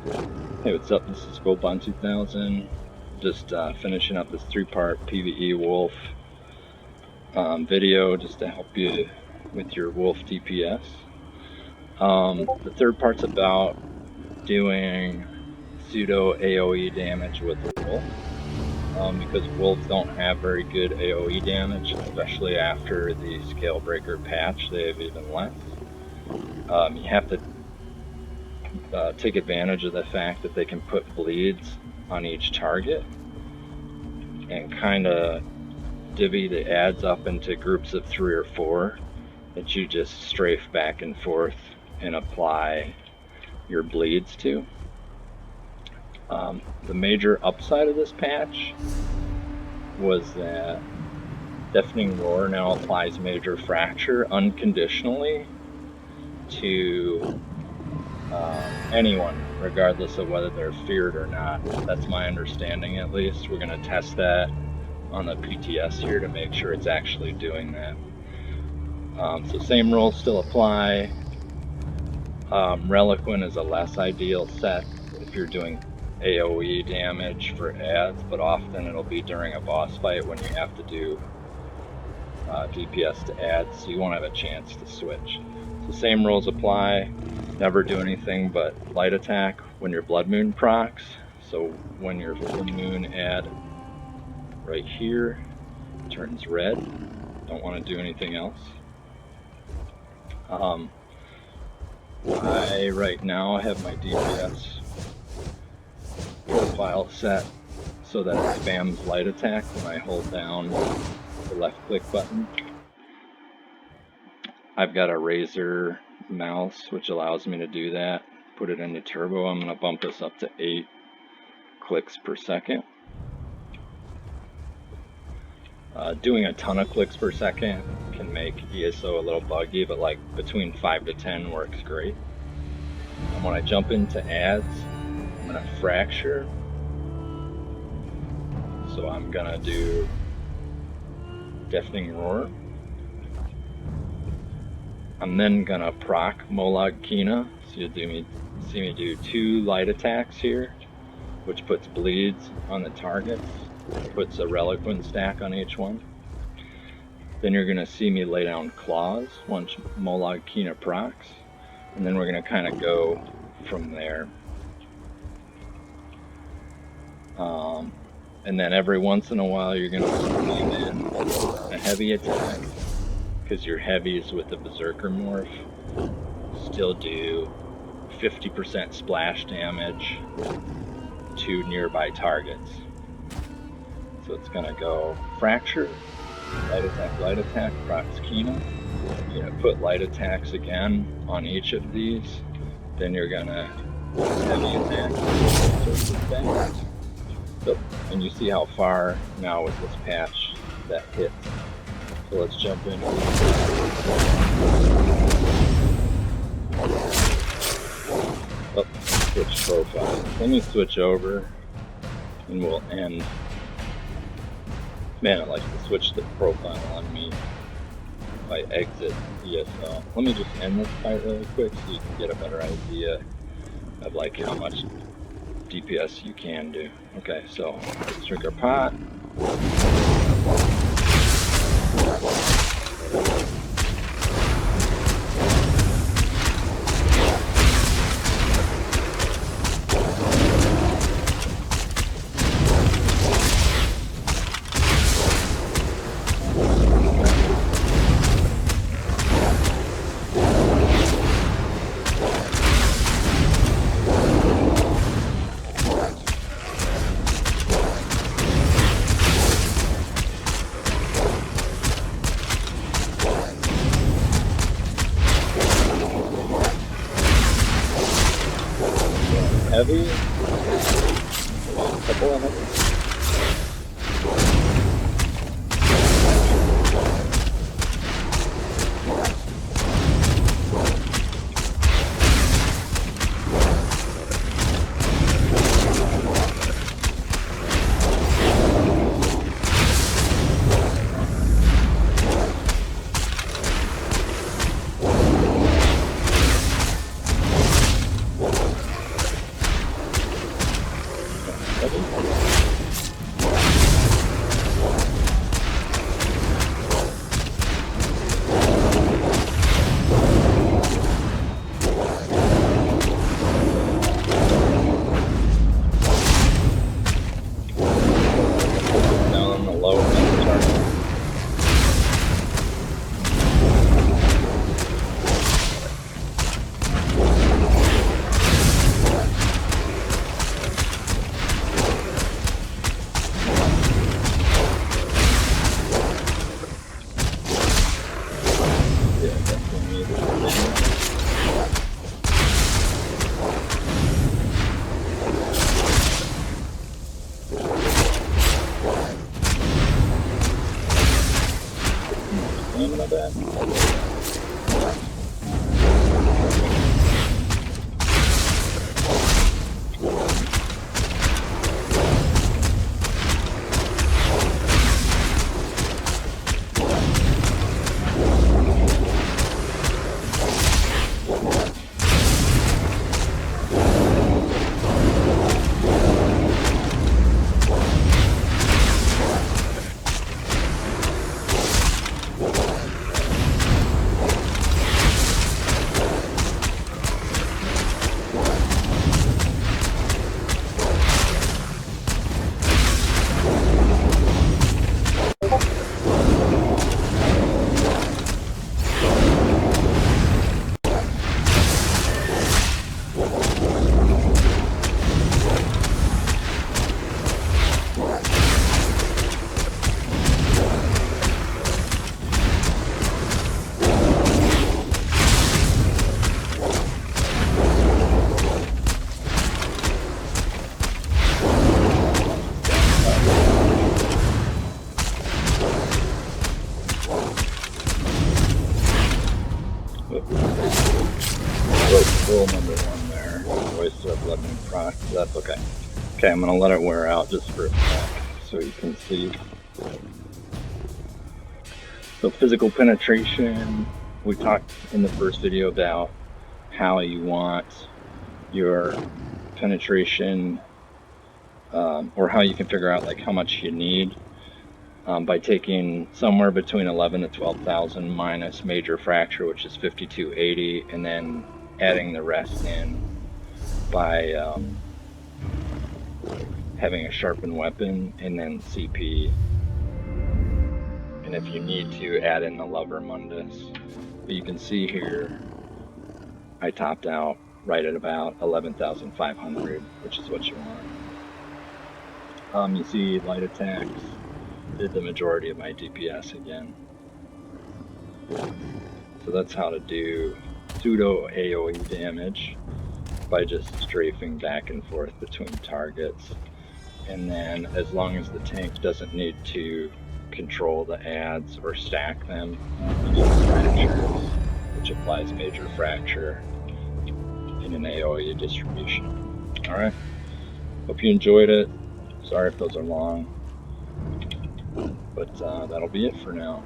Hey, what's up? This is Goldbond 2000. Just finishing up this 3-part PvE wolf video just to help you with your wolf DPS. The third part's about doing pseudo AoE damage with the wolf, because wolves don't have very good AoE damage, especially after the Scalebreaker patch. They have even less. You have to take advantage of the fact that they can put bleeds on each target and kind of divvy the ads up into groups of 3 or 4 that you just strafe back and forth and apply your bleeds to. The major upside of this patch was that Deafening Roar now applies Major Fracture unconditionally to anyone, regardless of whether they're feared or not. That's my understanding, at least. We're going to test that on the PTS here to make sure it's actually doing that. So same rules still apply. Reliquin is a less ideal set if you're doing AoE damage for ads, but often it'll be during a boss fight when you have to do DPS to ads, so you won't have a chance to switch. So same rules apply. Never do anything but light attack when your Blood Moon procs. So when your Full Moon ad right here turns red, don't want to do anything else. I right now have my DPS profile set so that it spams light attack when I hold down the left click button. I've got a Razer mouse which allows me to do that. Put it into turbo. I'm going to bump this up to 8 clicks per second. Doing a ton of clicks per second can make ESO a little buggy, but like between 5 to 10 works great. And when I jump into ads, I'm going to fracture. So I'm going to do Deafening Roar. I'm then going to proc Molag Kena. So you'll see me do 2 light attacks here, which puts bleeds on the targets. Puts a Reliquin stack on each one. Then you're going to see me lay down claws once Molag Kena procs, and then we're going to kind of go from there. And then every once in a while you're going to see in a heavy attack, because your heavies with the Berserker morph still do 50% splash damage to nearby targets. So it's going to go fracture, light attack, procs Kena. You're going to put light attacks again on each of these. Then you're going to heavy attack. So, and you see how far now with this patch that hits. So let's jump in. Oh, switch profile. Let me switch over and we'll end. Man, I like to switch the profile on me if I exit ESL. Let me just end this fight really quick so you can get a better idea of like how much DPS you can do. Okay, so let's drink our pot. Heavy, couple of them. choice of letting proc, so that's okay. Okay, I'm gonna let it wear out just for a sec so you can see. So physical penetration, we talked in the first video about how you want your penetration, or how you can figure out like how much you need by taking somewhere between 11 to 12,000 minus major fracture, which is 5280, and then adding the rest in by having a sharpened weapon and then CP. And if you need to, add in the lever mundus. But you can see here, I topped out right at about 11,500, which is what you want. You see light attacks did the majority of my DPS again. So that's how to do pseudo AoE damage by just strafing back and forth between targets. And then as long as the tank doesn't need to control the adds or stack them, use fractures, which applies major fracture in an AoE distribution. Alright, hope you enjoyed it. Sorry if those are long, but that'll be it for now.